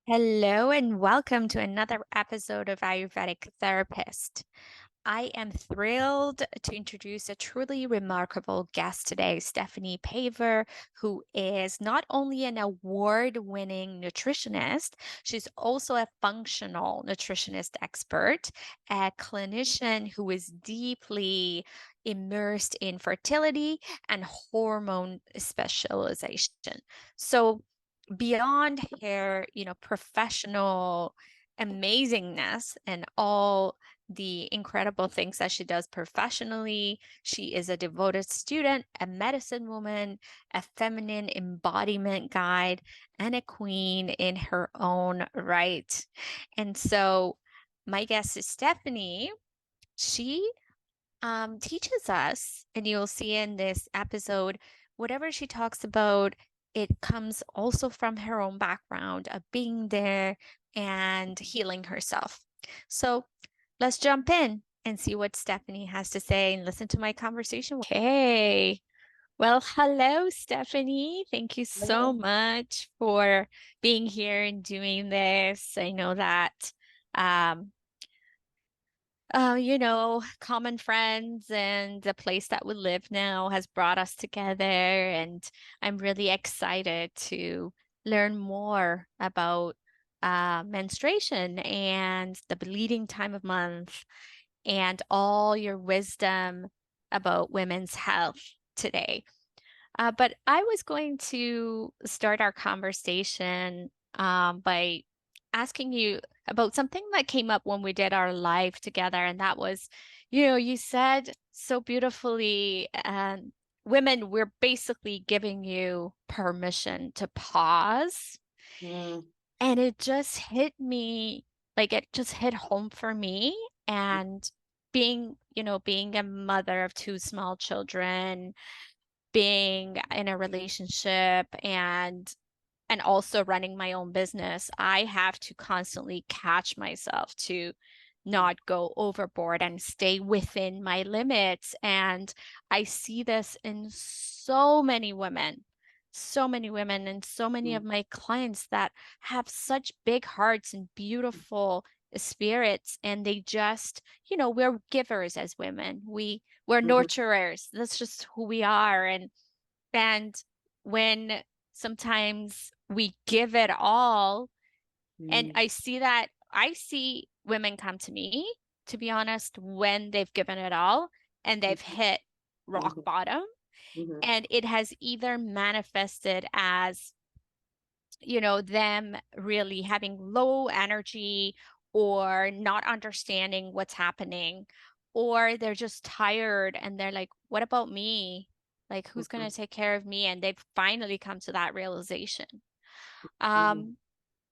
Hello and welcome to another episode of Ayurvedic Therapist. I am thrilled to introduce a truly remarkable guest today, Stephanie Paver, who is not only an award-winning nutritionist, she's also a functional nutritionist expert, a clinician who is deeply immersed in fertility and hormone specialization. So beyond her, professional amazingness and all the incredible things that she does professionally, she is a devoted student, a medicine woman, a feminine embodiment guide, and a queen in her own right. And so, my guest is Stephanie. She teaches us, and you'll see in this episode, whatever she talks about, it comes also from her own background of being there and healing herself. So let's jump in and see what Stephanie has to say and listen to my conversation. Okay. Well, hello, Stephanie. Thank you so Hello. much for being here and doing this. I know that um, common friends and the place that we live now has brought us together, and I'm really excited to learn more about menstruation and the bleeding time of month and all your wisdom about women's health today. But I was going to start our conversation by asking you about something that came up when we did our live together. And that was, you said so beautifully, women, we're basically giving you permission to pause. Mm, And it just hit me, like it just hit home for me. And being a mother of two small children, being in a relationship and also running my own business, I have to constantly catch myself to not go overboard and stay within my limits. And I see this in so many women, and so many of mm, my clients that have such big hearts and beautiful spirits, and they just, we're givers as women. We're mhm, nurturers. That's just who we are. And when sometimes we give it all, and mm, I see women come to me, to be honest, when they've given it all and they've mhm, hit rock mhm, bottom, mhm, and it has either manifested as, them really having low energy or not understanding what's happening, or they're just tired and they're like, what about me? Like, who's going mhm, to take care of me? And they've finally come to that realization. mhm, Um,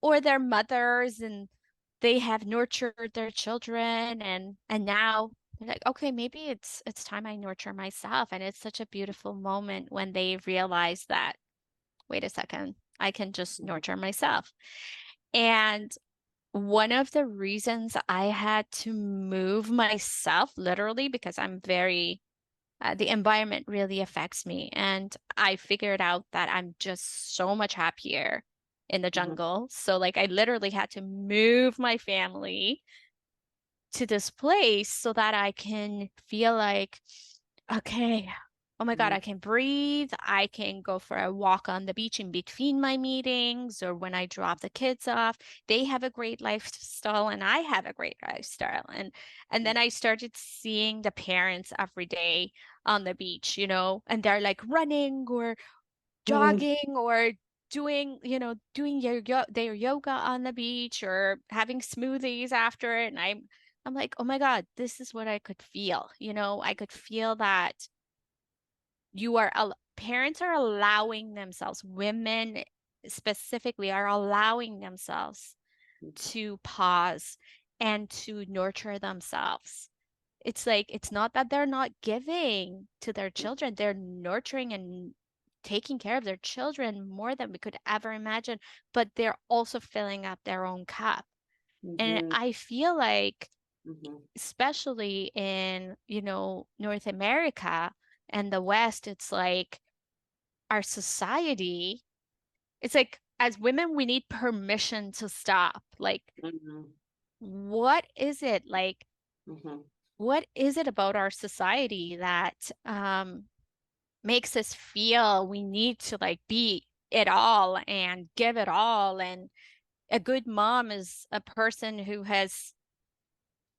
or they're mothers and they have nurtured their children, and now they're like, okay, maybe it's time I nurture myself. And it's such a beautiful moment when they realize that, wait a second, I can just mhm, nurture myself. And one of the reasons I had to move myself, literally, because the environment really affects me. And I figured out that I'm just so much happier in the mhm, jungle. So, like, I literally had to move my family to this place so that I can feel like, okay, oh my God, mhm, I can breathe. I can go for a walk on the beach in between my meetings or when I drop the kids off. They have a great lifestyle and I have a great lifestyle. And then I started seeing the parents every day on the beach, and they're like running or mhm, jogging or doing their yoga on the beach or having smoothies after it. And I'm like, oh my God, this is what I could feel. I could feel that parents are allowing themselves, women specifically are allowing themselves to pause and to nurture themselves. It's like, it's not that they're not giving to their children, they're nurturing and taking care of their children more than we could ever imagine, but they're also filling up their own cup. And mhm, I feel like, mhm, especially in, North America and the West, it's like our society, it's like as women, we need permission to stop. Like, Mhm. what is it like? Mhm. What is it about our society that makes us feel we need to like be it all and give it all? And a good mom is a person who has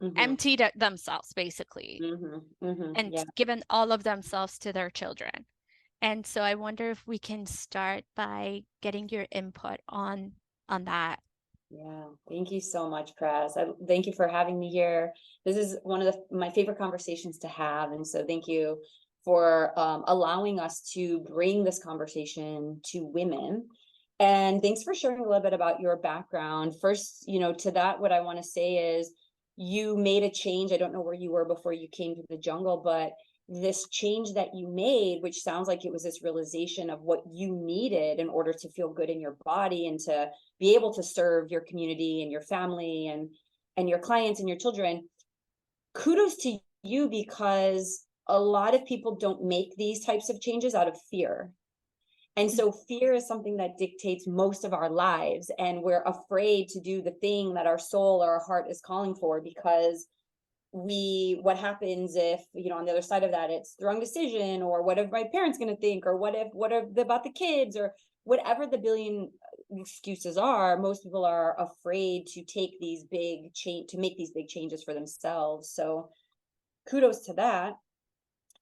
Mhm. emptied themselves basically Mhm. Mhm. and Yeah. given all of themselves to their children. And so I wonder if we can start by getting your input on that. Yeah, thank you so much, Press. Thank you for having me here. This is one of my favorite conversations to have, and so thank you for allowing us to bring this conversation to women. And thanks for sharing a little bit about your background. First, to that, what I want to say is you made a change. I don't know where you were before you came to the jungle, but this change that you made, which sounds like it was this realization of what you needed in order to feel good in your body and to be able to serve your community and your family and your clients and your children. Kudos to you, because a lot of people don't make these types of changes out of fear. And so fear is something that dictates most of our lives, and we're afraid to do the thing that our soul or our heart is calling for, because what happens if, on the other side of that, it's the wrong decision, or what if my parents going to think, or what are about the kids, or whatever the billion excuses are. Most people are afraid to make these big changes for themselves. So kudos to that.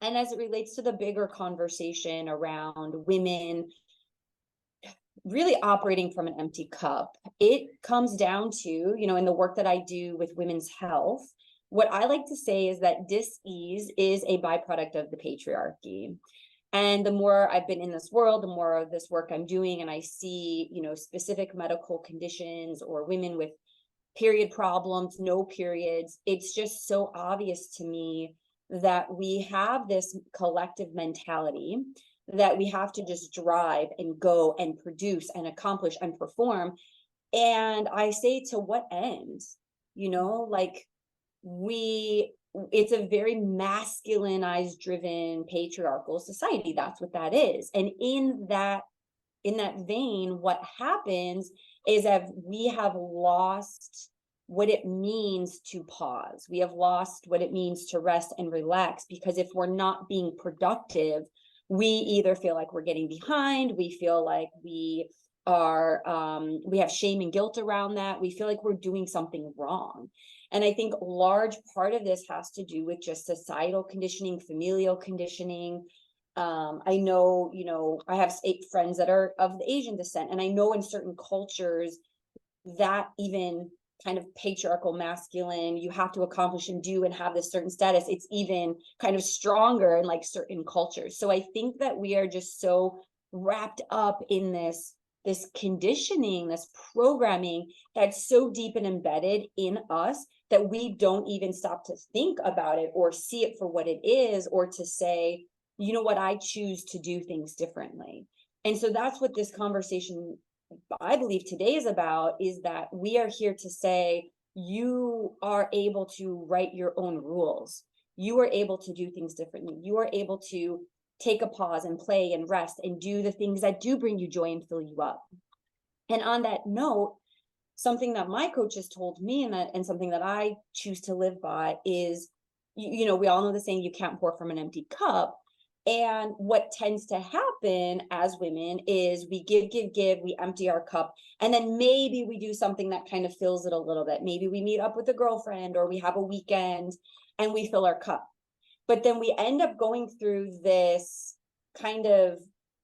And as it relates to the bigger conversation around women really operating from an empty cup, it comes down to, in the work that I do with women's health, what I like to say is that dis-ease is a byproduct of the patriarchy. And the more I've been in this world, the more of this work I'm doing, and I see, specific medical conditions or women with period problems, no periods, it's just so obvious to me that we have this collective mentality that we have to just drive and go and produce and accomplish and perform. And I say, to what end? Like, it's a very masculinized driven patriarchal society. That's what that is. And in that vein, what happens is that we have lost what it means to pause. We have lost what it means to rest and relax, because if we're not being productive, we either feel like we're getting behind, we feel like we have shame and guilt around that, we feel like we're doing something wrong. And I think a large part of this has to do with just societal conditioning, familial conditioning. I know, I have 8 friends that are of the Asian descent, and I know in certain cultures that even kind of patriarchal masculine, you have to accomplish and do and have this certain status, it's even kind of stronger in like certain cultures. So I think that we are just so wrapped up in this conditioning, this programming that's so deep and embedded in us that we don't even stop to think about it or see it for what it is, or to say, you know what, I choose to do things differently. And so that's what this conversation, I believe, today is about, is that we are here to say, you are able to write your own rules. You are able to do things differently. You are able to take a pause and play and rest and do the things that do bring you joy and fill you up. And on that note, something that my coach has told me, and something that I choose to live by is, we all know the saying, you can't pour from an empty cup. And what tends to happen as women is we give, we empty our cup, and then maybe we do something that kind of fills it a little bit. Maybe we meet up with a girlfriend, or we have a weekend and we fill our cup. But then we end up going through this kind of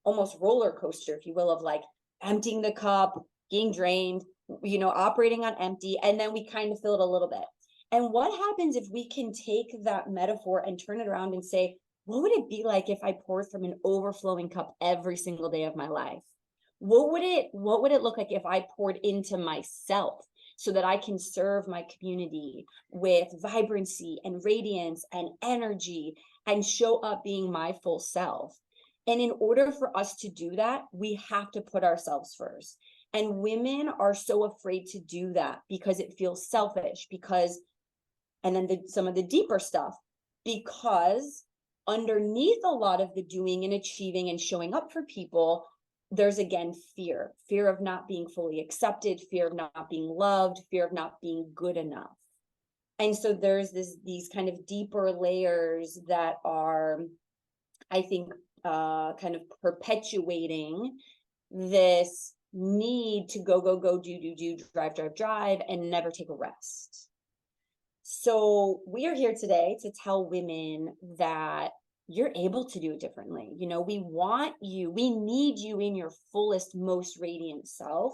almost roller coaster, if you will, of like emptying the cup, being drained, operating on empty, and then we kind of fill it a little bit. And what happens if we can take that metaphor and turn it around and say, what would it be like if I poured from an overflowing cup every single day of my life? What would it look like if I poured into myself so that I can serve my community with vibrancy and radiance and energy and show up being my full self? And in order for us to do that, we have to put ourselves first. And women are so afraid to do that because it feels selfish, and then some of the deeper stuff, because underneath a lot of the doing and achieving and showing up for people, there's again fear of not being fully accepted, fear of not being loved, fear of not being good enough. And so there's these kind of deeper layers that are, I think, kind of perpetuating this need to go, do, drive, and never take a rest. So we are here today to tell women that you're able to do it differently. You know, we want you, we need you in your fullest, most radiant self.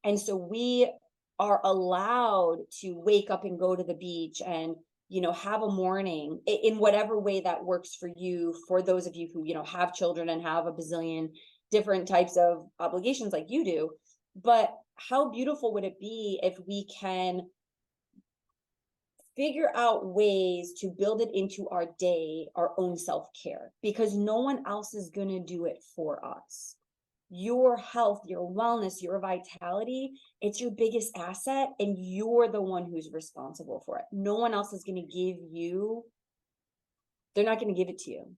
And so we are allowed to wake up and go to the beach and, you know, have a morning in whatever way that works for you. For those of you who, you know, have children and have a bazillion different types of obligations like you do. But how beautiful would it be if we can figure out ways to build it into our day, our own self-care, because no one else is going to do it for us. Your health, your wellness, your vitality, it's your biggest asset, and you're the one who's responsible for it. No one else is going to give you, they're not going to give it to you.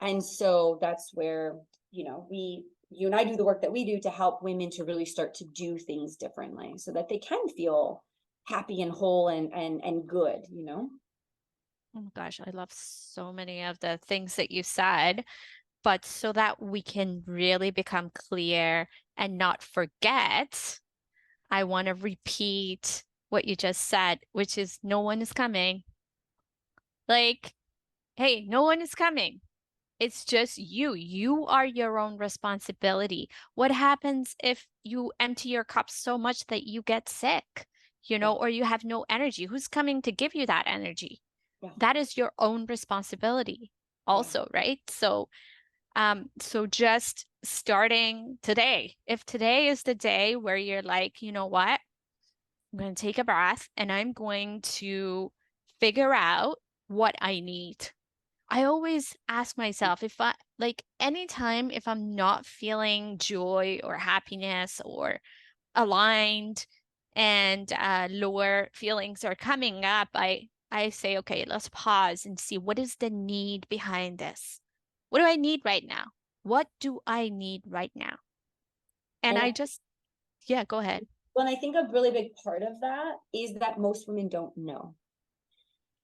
And so that's where, you know, you and I do the work that we do to help women to really start to do things differently so that they can feel happy and whole and good, you know? Oh my gosh, I love so many of the things that you said, but so that we can really become clear and not forget, I want to repeat what you just said, which is no one is coming. Like, hey, no one is coming. It's just you. You are your own responsibility. What happens if you empty your cup so much that you get sick, Yeah, or you have no energy? Who's coming to give you that energy? yeah, That is your own responsibility yeah, also, right? So just starting today, if today is the day where you're like, you know what? I'm going to take a breath and I'm going to figure out what I need. I always ask myself if I like anytime if I'm not feeling joy or happiness or aligned and lower feelings are coming up, I say, okay, let's pause and see what is the need behind this. What do I need right now? What do I need right now? And and I just, yeah, go ahead. well, I think a really big part of that is that most women don't know.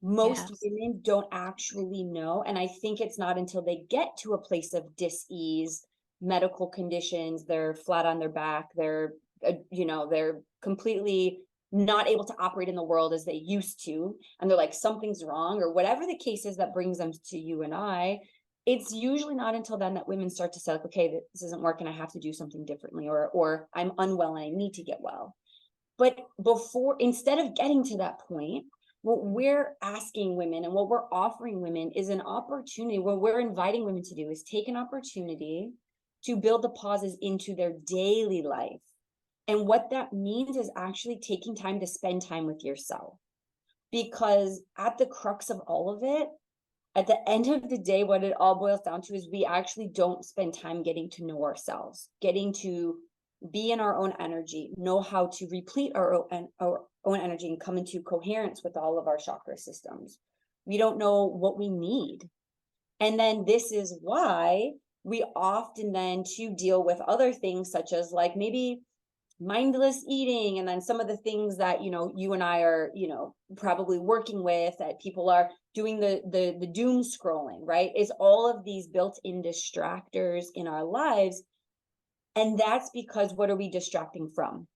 Most Yes. women don't actually know, and I think it's not until they get to a place of dis-ease, medical conditions, they're flat on their back, they're you know, they're completely not able to operate in the world as they used to, and they're like something's wrong or whatever the case is that brings them to you and I. It's usually not until then that women start to say like, okay, this isn't working, I have to do something differently, or I'm unwell and I need to get well. But before, instead of getting to that point, what we're asking women and what we're offering women is an opportunity. What we're inviting women to do is take an opportunity to build the pauses into their daily life. And what that means is actually taking time to spend time with yourself. Because at the crux of all of it, at the end of the day, what it all boils down to is we actually don't spend time getting to know ourselves, getting to be in our own energy, know how to replete our own energy and come into coherence with all of our chakra systems. We don't know what we need. And then this is why we often then to deal with other things such as like maybe mindless eating, and then some of the things that, you know, you and I are, you know, probably working with, that people are doing the doom scrolling, right? Is all of these built-in distractors in our lives. And that's because what are we distracting from?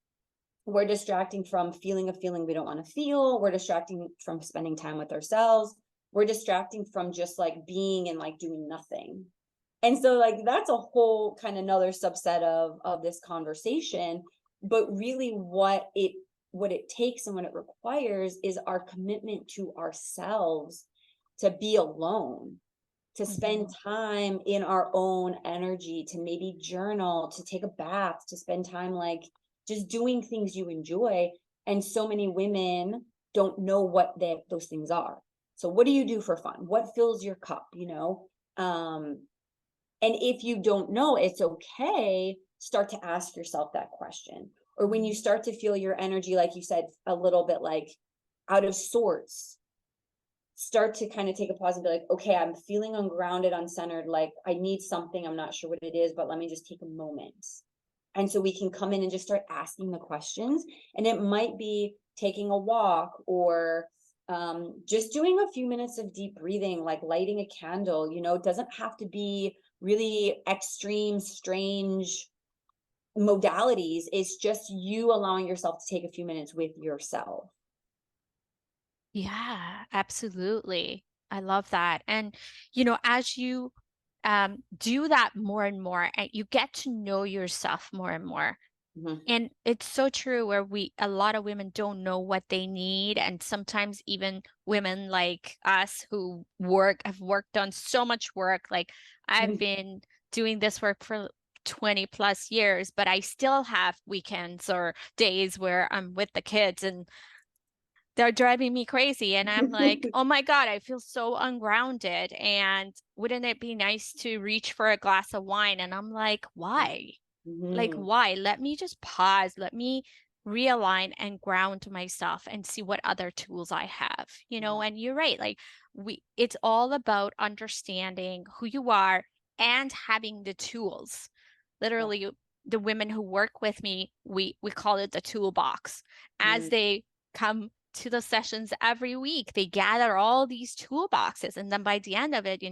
We're distracting from feeling a feeling we don't want to feel. We're distracting from spending time with ourselves. We're distracting from just like being and like doing nothing. And so like that's a whole kind of another subset of this conversation. But really what it takes and what it requires is our commitment to ourselves, to be alone, to spend Mhm. time in our own energy, to maybe journal, to take a bath, to spend time like just doing things you enjoy. And so many women don't know what those things are. So what do you do for fun? What fills your cup, you know? And if you don't know, it's okay. Start to ask yourself that question. Or when you start to feel your energy, like you said, a little bit like out of sorts, start to kind of take a pause and be like, okay, I'm feeling ungrounded, uncentered, like I need something, I'm not sure what it is, but let me just take a moment. And so we can come in and just start asking the questions. And it might be taking a walk, or just doing a few minutes of deep breathing, like lighting a candle. It doesn't have to be really extreme, strange modalities. It's just you allowing yourself to take a few minutes with yourself. Yeah, absolutely. I love that. And, as you do that more and more, and you get to know yourself more and more. Mhm. And it's so true where a lot of women don't know what they need. And sometimes even women like us who have worked on so much work, like I've been doing this work for 20 plus years, but I still have weekends or days where I'm with the kids and they're driving me crazy. And I'm like, oh my God, I feel so ungrounded. And wouldn't it be nice to reach for a glass of wine? And I'm like, why? Like, Mhm. why? Let me just pause. Let me realign and ground myself and see what other tools I have, Yeah. and you're right. Like it's all about understanding who you are and having the tools. Yeah. Literally, the women who work with me, we call it the toolbox. As Mm. they come to the sessions every week, they gather all these toolboxes. And then by the end of it,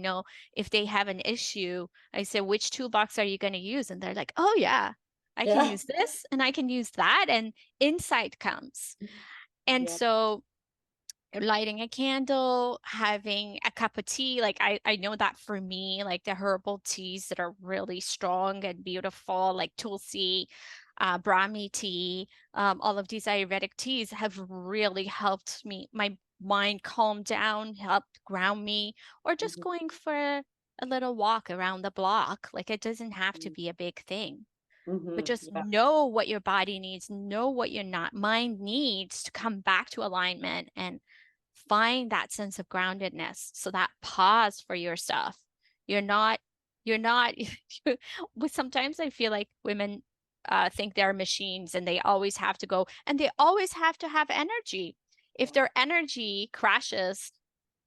if they have an issue, I say, which toolbox are you going to use? And they're like, oh, yeah, I can Yeah. use this and I can use that. And insight comes. And Yeah. so lighting a candle, having a cup of tea, like I know that for me, like the herbal teas that are really strong and beautiful, like Tulsi, Brahmi tea, all of these Ayurvedic teas have really helped me, my mind calm down, helped ground me, or just Mhm. going for a little walk around the block. Like it doesn't have to Mhm. be a big thing, but Mhm. just Yeah. know what your body needs, know what your not mind needs to come back to alignment and find that sense of groundedness. So that pause for yourself. You're not, you're not, but sometimes I feel like women think they're machines and they always have to go and they always have to have energy. If Yeah. their energy crashes,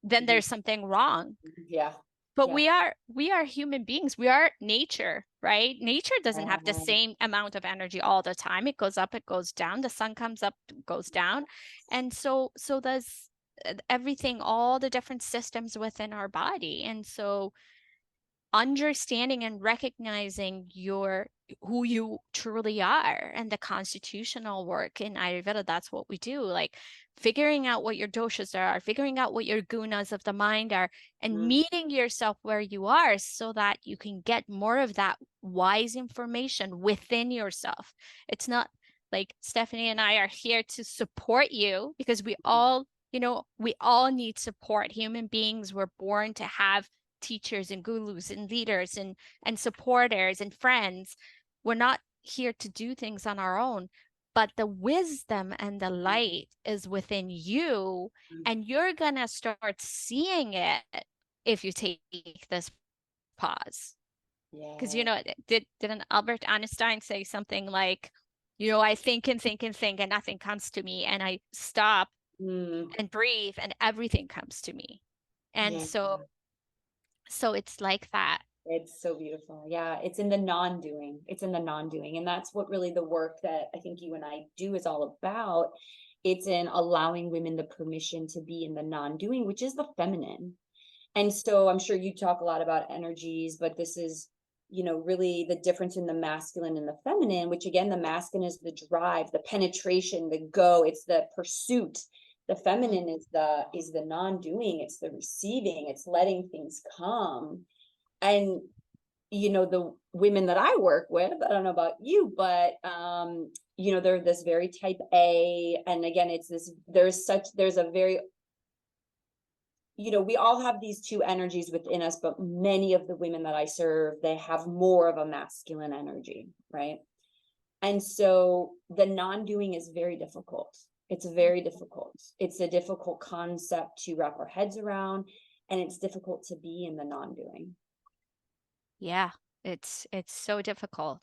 then Mhm. there's something wrong. Yeah. But Yeah. we are human beings. We are nature, right? Nature doesn't have the Yeah. same amount of energy all the time. It goes up, it goes down. The sun comes up, goes down. And so does everything, all the different systems within our body. And so understanding and recognizing who you truly are, and the constitutional work in Ayurveda, that's what we do, like figuring out what your doshas are, figuring out what your gunas of the mind are, and Mhm. meeting yourself where you are so that you can get more of that wise information within yourself. It's not like Stephanie and I are here to support you, because we all need support. Human beings were born to have teachers and gurus and leaders and supporters and friends. We're not here to do things on our own, but the wisdom and the Mhm. light is within you, and you're gonna start seeing it if you take this pause. Because Yeah. didn't Albert Einstein say something like, I think and think and think and nothing comes to me, and I stop Mm. and breathe and everything comes to me. And Yeah. so it's like that. It's so beautiful. Yeah, it's in the non-doing. It's in the non-doing. And that's what really the work that I think you and I do is all about. It's in allowing women the permission to be in the non-doing, which is the feminine. And so I'm sure you talk a lot about energies, but this is, really the difference in the masculine and the feminine, which again, the masculine is the drive, the penetration, the go, it's the pursuit. The Mhm. feminine is the non-doing, it's the receiving, it's letting things come. And the women that I work with, I don't know about you, but they're this very type A. And again, it's this, there's a very, we all have these two energies within us, but many of the women that I serve, they have more of a masculine energy, right? And so the non-doing is very difficult. It's very difficult. It's a difficult concept to wrap our heads around, and it's difficult to be in the non-doing. Yeah, it's so difficult.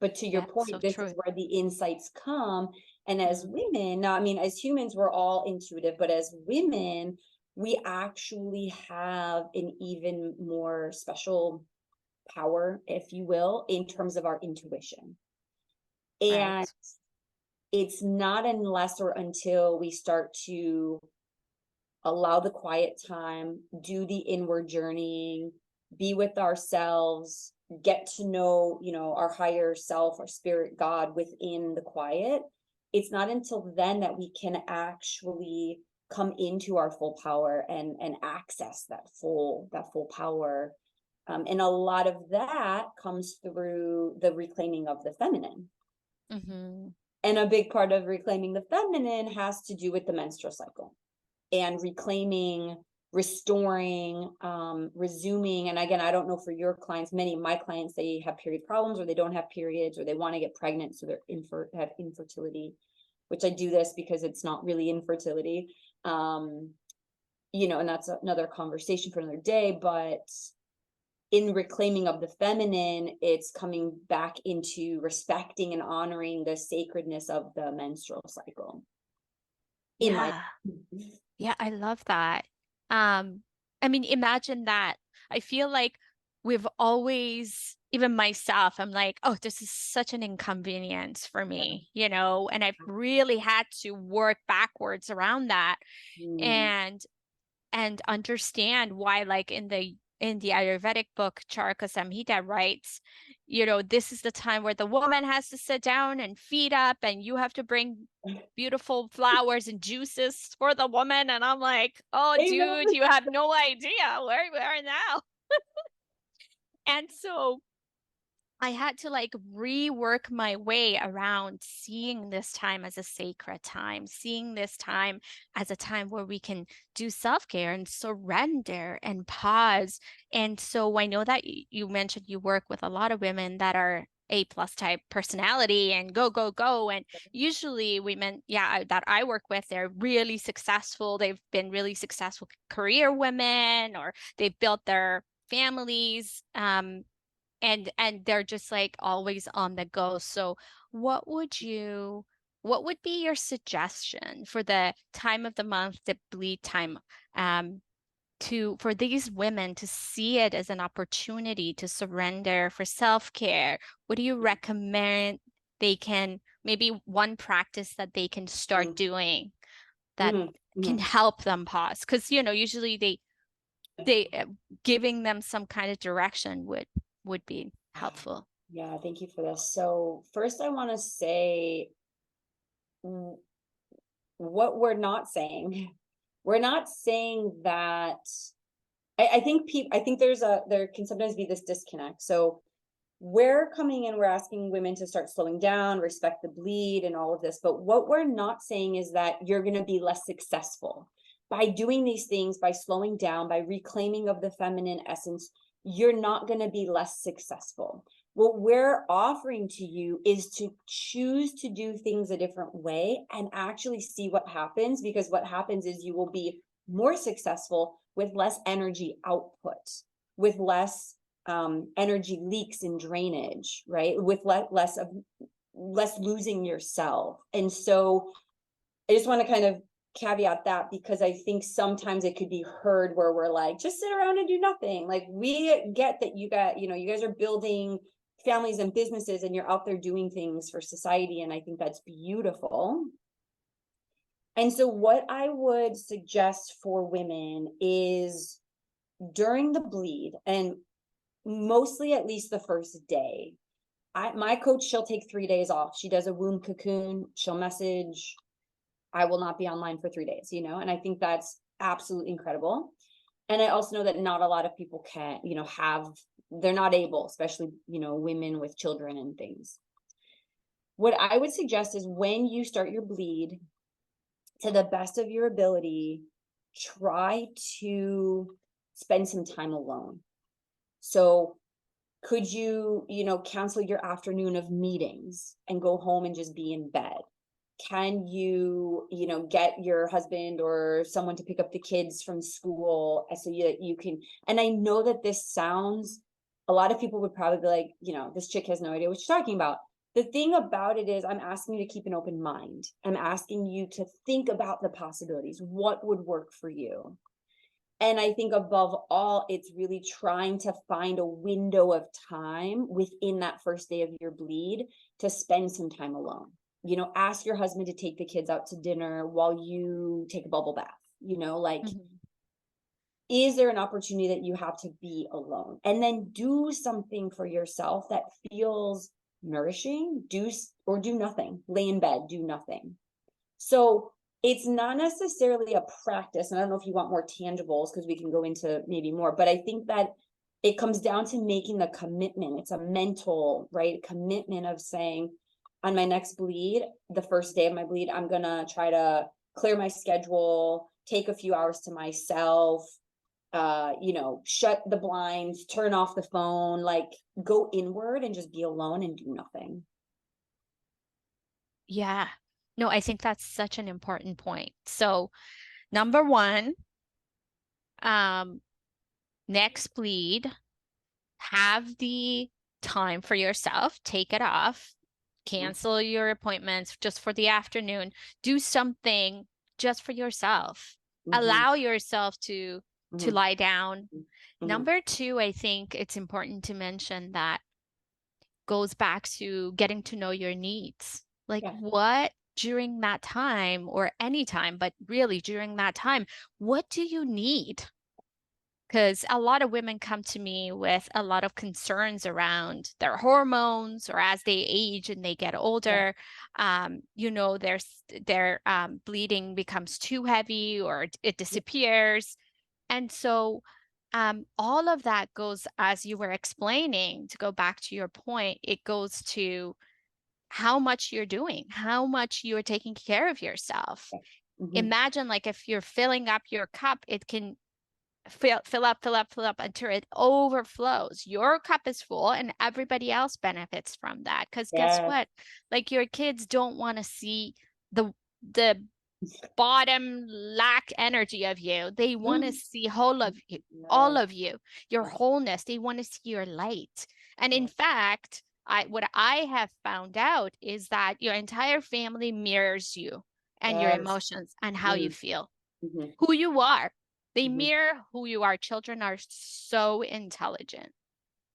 But to your Yeah, point, so this is true. where the insights come. And as Mm. women, now, I mean, as humans, we're all intuitive, but as women, we actually have an even more special power, if you will, in terms of our intuition. And Right. it's not unless or until we start to allow the quiet time, do the inward journeying, be with ourselves, get to know, our higher self, our spirit, God within the quiet. It's not until then that we can actually come into our full power and access that full power. And a lot of that comes through the reclaiming of the feminine. Mm-hmm. And a big part of reclaiming the feminine has to do with the menstrual cycle and reclaiming, restoring, resuming. And again, I don't know for your clients, many of my clients, they have period problems, or they don't have periods, or they want to get pregnant, so they're have infertility, which I do this because it's not really infertility. And that's another conversation for another day. But in reclaiming of the feminine, it's coming back into respecting and honoring the sacredness of the menstrual cycle, in my Yeah. Yeah, I love that. Um, I mean, imagine that. I feel like we've always, even myself, I'm like, oh, this is such an inconvenience for me, and I've really had to work backwards around that Mm. and understand why, like in the Ayurvedic book, Charaka Samhita writes, this is the time where the woman has to sit down and feed up, and you have to bring beautiful flowers and juices for the woman. And I'm like, oh, dude, Amen. you have no idea where we are now. And so I had to like rework my way around seeing this time as a sacred time, seeing this time as a time where we can do self-care and surrender and pause. And so I know that you mentioned you work with a lot of women that are A+ type personality and go, go, go. And usually women, that I work with, they're really successful. They've been really successful career women, or they've built their families. And they're just like always on the go. So what would be your suggestion for the time of the month, the bleed time, um to for these women to see it as an opportunity to surrender for self-care? What do you recommend they can, maybe one practice that they can start Mm, doing that mhm, can mhm. help them pause? Because usually they giving them some kind of direction would be helpful. Yeah, thank you for this. So first I want to say, mm, what we're not saying. We're not saying that I think I think there can sometimes be this disconnect. So we're coming in, we're asking women to start slowing down, respect the bleed and all of this. But what we're not saying is that you're going to be less successful by doing these things, by slowing down, by reclaiming of the feminine essence. You're not going to be less successful. What we're offering to you is to choose to do things a different way and actually see what happens, because what happens is you will be more successful with less energy output, with less energy leaks and drainage, right? With less losing yourself. And so I just want to kind of caveat that, because I think sometimes it could be heard where we're like, just sit around and do nothing. Like, we get that you guys are building families and businesses, and you're out there doing things for society. And I think that's beautiful. And so what I would suggest for women is, during the bleed, and mostly at least the first day, my coach, she'll take 3 days off. She does a womb cocoon. She'll message, I will not be online for 3 days, and I think that's absolutely incredible. And I also know that not a lot of people can, they're not able, especially, women with children and things. What I would suggest is, when you start your bleed, to the best of your ability, try to spend some time alone. So could you, cancel your afternoon of meetings and go home and just be in bed? Can you, get your husband or someone to pick up the kids from school, so you can, and I know that this sounds, a lot of people would probably be like, this chick has no idea what she's talking about. The thing about it is, I'm asking you to keep an open mind. I'm asking you to think about the possibilities. What would work for you? And I think above all, it's really trying to find a window of time within that first day of your bleed to spend some time alone. Ask your husband to take the kids out to dinner while you take a bubble bath. Like, Mhm. is there an opportunity that you have to be alone? And then do something for yourself that feels nourishing. Do nothing. Lay in bed, do nothing. So it's not necessarily a practice. And I don't know if you want more tangibles because we can go into maybe more, but I think that it comes down to making the commitment. It's a mental, right? Commitment of saying, on my next bleed, the first day of my bleed, I'm going to try to clear my schedule, take a few hours to myself, shut the blinds, turn off the phone, like go inward and just be alone and do nothing. Yeah. No, I think that's such an important point. So, number one, um, next bleed, have the time for yourself, take it off, cancel your appointments just for the afternoon, do something just for yourself. Mm-hmm, Allow yourself to mm-hmm, lie down. mm-hmm. Number two, I think it's important to mention that goes back to getting to know your needs. Like Yeah. what during that time or any time, but really during that time, what do you need? Because a lot of women come to me with a lot of concerns around their hormones or as they age and they get Yeah. older, their bleeding becomes too heavy or it Yeah. disappears. And so all of that goes, as you were explaining, to go back to your point, it goes to how much you're doing, how much you're taking care of yourself. Mm-hmm. Imagine like if you're filling up your cup, it can fill up until it overflows. Your cup is full and everybody else benefits from that. Because guess Yes. what? Like your kids don't want to see the the bottom lack energy of you. They want to see whole of you, all Yes. of you, your wholeness. They want to see your light. And in Yes. fact, what I have found out is that your entire family mirrors you and your Yes. emotions and how you Mm-hmm. feel, Mm-hmm. who you are. They Mm-hmm. mirror who you are. Children are so intelligent.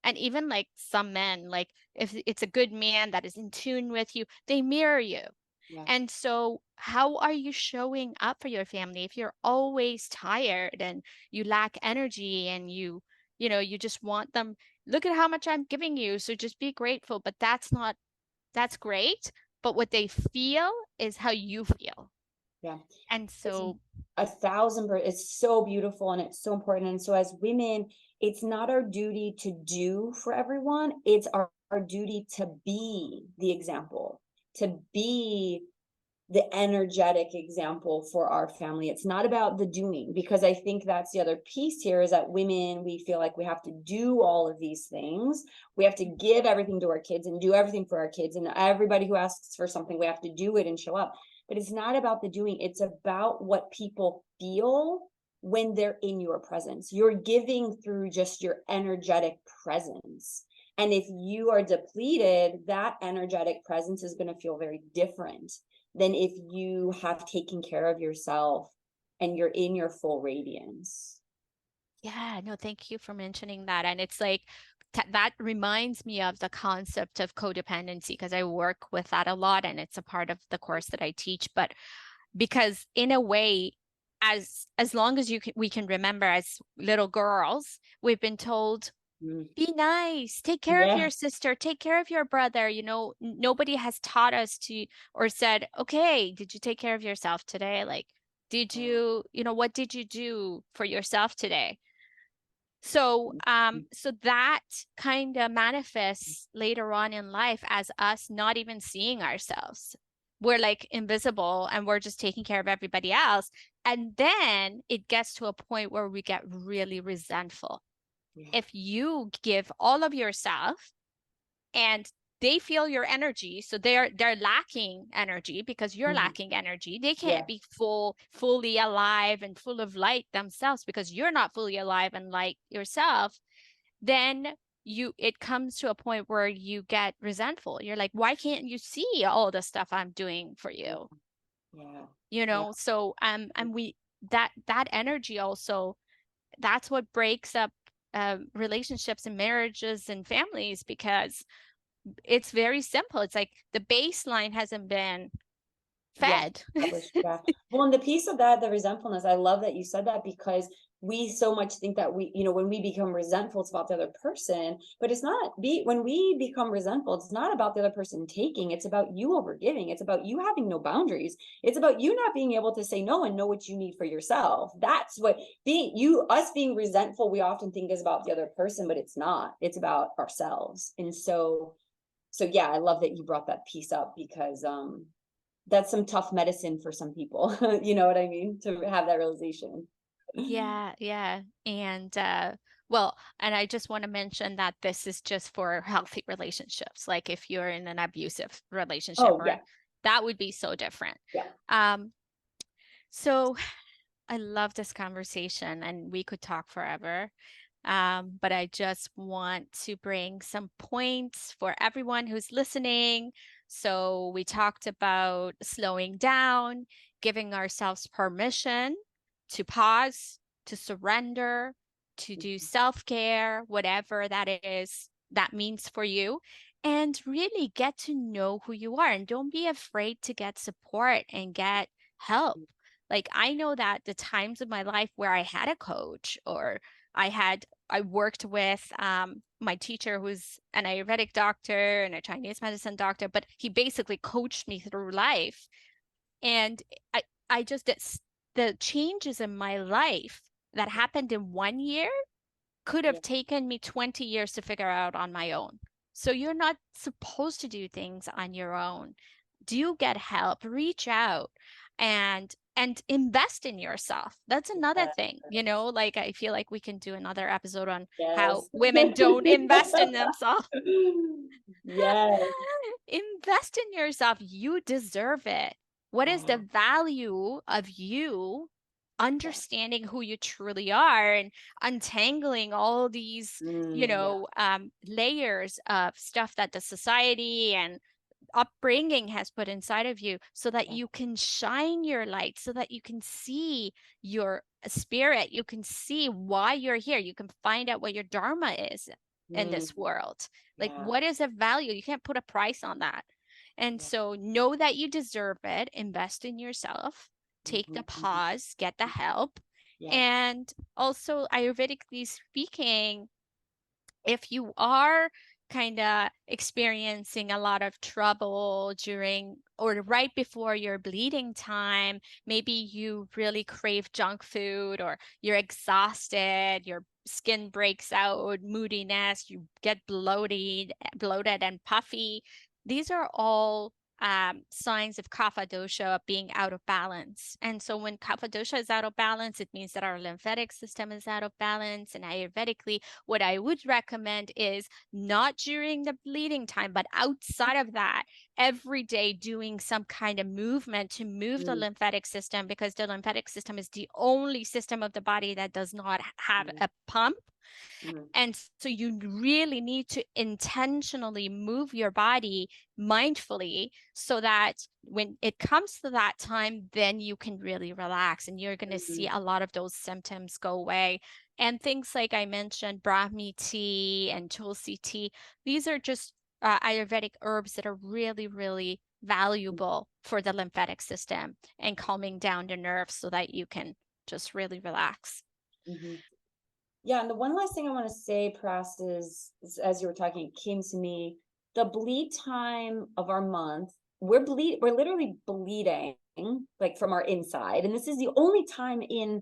And even like some men, like if it's a good man that is in tune with you, they mirror you. Yeah. And so, how are you showing up for your family if you're always tired and you lack energy and you just want them, look at how much I'm giving you, so just be grateful. But that's not, that's great. But what they feel is how you feel. Yeah. And It's so, 1,000. It's so beautiful and it's so important. And so, as women, it's not our duty to do for everyone. It's our duty to be the example, to be the energetic example for our family. It's not about the doing, because I think that's the other piece here is that women, we feel like we have to do all of these things. We have to give everything to our kids and do everything for our kids. And everybody who asks for something, we have to do it and show up. But it's not about the doing. It's about what people feel when they're in your presence. You're giving through just your energetic presence. And if you are depleted, that energetic presence is going to feel very different than if you have taken care of yourself and you're in your full radiance. yeah, no, thank you for mentioning that. And it's like that reminds me of the concept of codependency because I work with that a lot and it's a part of the course that I teach. But because in a way, as long as we can remember as little girls, we've been told, Mm. be nice, take care of Yeah. your sister, take care of your brother. Nobody has taught us to or said, okay, did you take care of yourself today? Like, did what did you do for yourself today? So that kind of manifests later on in life as us not even seeing ourselves. We're like invisible and we're just taking care of everybody else. And then it gets to a point where we get really resentful. Yeah. If you give all of yourself and they feel your energy, so they're lacking energy because you're Mhm. lacking energy. They Yeah. can't be fully alive and full of light themselves because you're not fully alive and light yourself. Then it comes to a point where you get resentful. You're like, why can't you see all the stuff I'm doing for you? Yeah. Yeah. So and we that energy also, that's what breaks up relationships and marriages and families, because it's very simple. It's like the baseline hasn't been Yeah, fed. established, yeah. Well, and the piece of that, the resentfulness, I love that you said that, because we so much think that we, when we become resentful, it's about the other person, but it's not. When we become resentful, it's not about the other person taking, it's about you overgiving. It's about you having no boundaries. It's about you not being able to say no and know what you need for yourself. That's what us being resentful, we often think is about the other person, but it's not. It's about ourselves. And so yeah, I love that you brought that piece up, because that's some tough medicine for some people. You know what I mean? To have that realization. Yeah, yeah. And well, and I just want to mention that this is just for healthy relationships. Like if you're in an abusive relationship, Oh or yeah, that would be so different. yeah. Um, so I love this conversation and we could talk forever. But I just want to bring some points for everyone who's listening. So we talked about slowing down, giving ourselves permission to pause, to surrender, to do Mhm. self-care, whatever that is, that means for you, and really get to know who you are. And don't be afraid to get support and get help. Like I know that the times of my life where I had a coach, or I worked with my teacher who's an Ayurvedic doctor and a Chinese medicine doctor, but he basically coached me through life. And I I just it's the changes in my life that Yeah, happened in 1 year could yeah, have taken me 20 years to figure out on my own. So you're not supposed to do things on your own. Do get help, reach out, and invest in yourself. That's another yeah. thing, like I feel like we can do another episode on how Yes. women don't invest in themselves. Yes. Invest in yourself. You deserve it. What is the Oh, value of you yeah. understanding who you truly are and untangling all these, Yeah, layers of stuff that the society and upbringing has put inside of you, so that yeah. you can shine your light, so that you can see your spirit, you can see why you're here, you can find out what your dharma is in Mm, this world. Like, yeah, what is a value? You can't put a price on that. And yeah. so know that you deserve it, invest in yourself, take the Mhm, mhm. pause, get the help. Yeah. And also, Ayurvedically speaking, if you are kind of experiencing a lot of trouble during or right before your bleeding time, maybe you really crave junk food, or you're exhausted, your skin breaks out, moodiness, you get bloated and puffy. These are all signs of kapha dosha being out of balance. And so when kapha dosha is out of balance, it means that our lymphatic system is out of balance. And Ayurvedically, what I would recommend is not during the bleeding time, but outside of that, every day doing some kind of movement to move the Mm, lymphatic system, because the lymphatic system is the only system of the body that does not have mm, a pump. mm, And so you really need to intentionally move your body mindfully, so that when it comes to that time, then you can really relax and you're going to see mm, a lot of those symptoms go away. And things like I mentioned, Brahmi tea and Tulsi tea, these are just Ayurvedic herbs that are really, really mm, valuable for the lymphatic system and calming down the nerves, so that you can just really relax. mhm. Yeah, and the one last thing I want to say, Pras, is as you were talking, it came to me, the bleed time of our month, we're literally bleeding like from our inside. And this is the only time in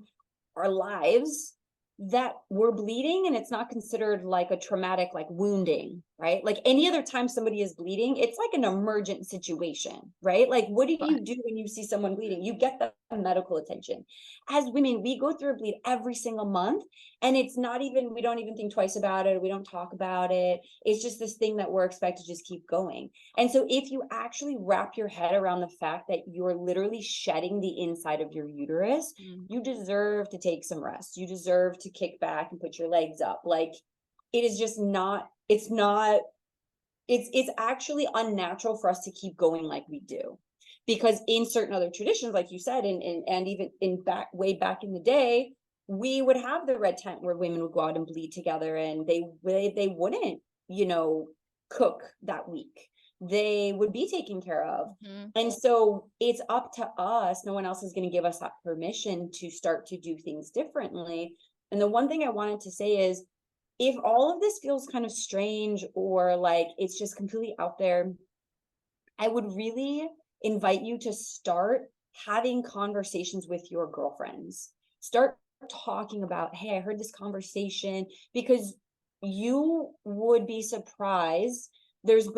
our lives that we're bleeding, and it's not considered like a traumatic like wounding, right? Like any other time somebody is bleeding, it's like an emergent situation, right? Like what do But you do when you see someone bleeding? You get the medical attention. As women, we go through a bleed every single month, and it's not even, we don't even think twice about it, we don't talk about it. It's just this thing that we're expected to just keep going. And so if you actually wrap your head around the fact that you're literally shedding the inside of your uterus, mm, you deserve to take some rest. You deserve to kick back and put your legs up. Like it is just not, it's actually unnatural for us to keep going like we do. Because in certain other traditions, like you said, and even in back way back in the day, we would have the red tent where women would go out and bleed together, and they wouldn't, cook that week. They would be taken care of. Mhm. And so it's up to us. No one else is going to give us that permission to start to do things differently. And the one thing I wanted to say is, if all of this feels kind of strange or like it's just completely out there, I would really invite you to start having conversations with your girlfriends. Start talking about, hey, I heard this conversation, because you would be surprised. There's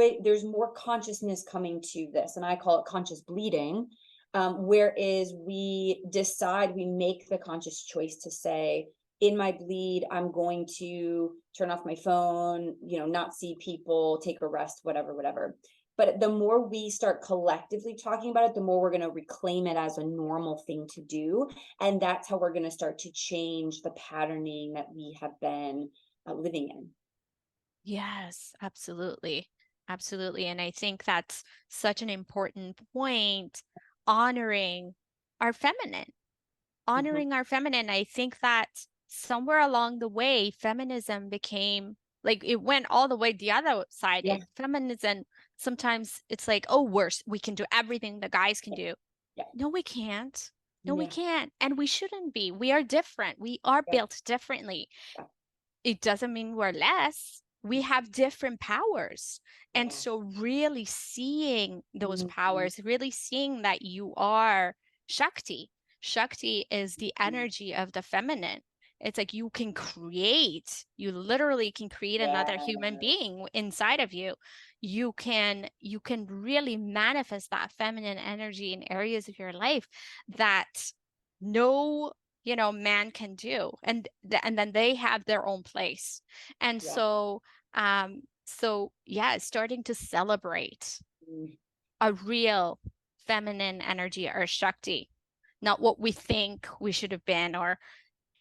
more consciousness coming to this, and I call it conscious bleeding. Whereas we make the conscious choice to say, in my bleed, I'm going to turn off my phone, not see people, take a rest, whatever. But the more we start collectively talking about it, the more we're going to reclaim it as a normal thing to do. And that's how we're going to start to change the patterning that we have been living in. Yes, absolutely. Absolutely. And I think that's such an important point, honoring our feminine, Mhm. honoring our feminine. I think that somewhere along the way, feminism became like it went all the way the other side. Yeah, Feminism, sometimes it's like, oh, we can do everything the guys can do. yeah, No, we can't. No, we yeah, can't. And we shouldn't be. We are different. We are yeah, built differently. yeah, It doesn't mean we're less. We have different powers. And yeah. so, really seeing those Mhm. powers, really seeing that you are Shakti. Shakti is the energy of the feminine. It's like you literally can create another human Yes, being inside of you. You can really manifest that feminine energy in areas of your life that no man can do, and then they have their own place. And yeah. so yeah, starting to celebrate Mm. a real feminine energy or Shakti, not what we think we should have been, or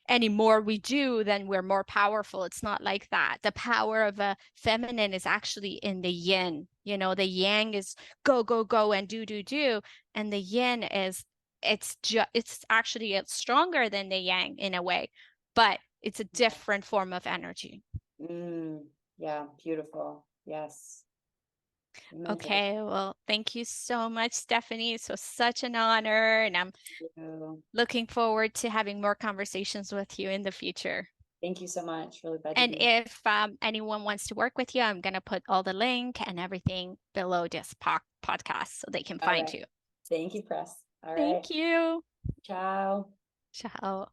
any more we do then we're more powerful. It's not like that. The power of a feminine is actually in the yin. The yang is go go go and do, and the yin is it's stronger than the yang in a way, but it's a different form of energy. Yeah, beautiful. Yes. Amen to that. Okay, well, thank you so much, Stephanie. It was such an honor, and I'm Too. looking forward to having more conversations with you in the future. Thank you so much. Really glad to And be here. if anyone wants to work with you, I'm going to put all the link and everything below this podcast so they can All find right. you. Thank you, Press. All right. Thank you. Ciao. Ciao.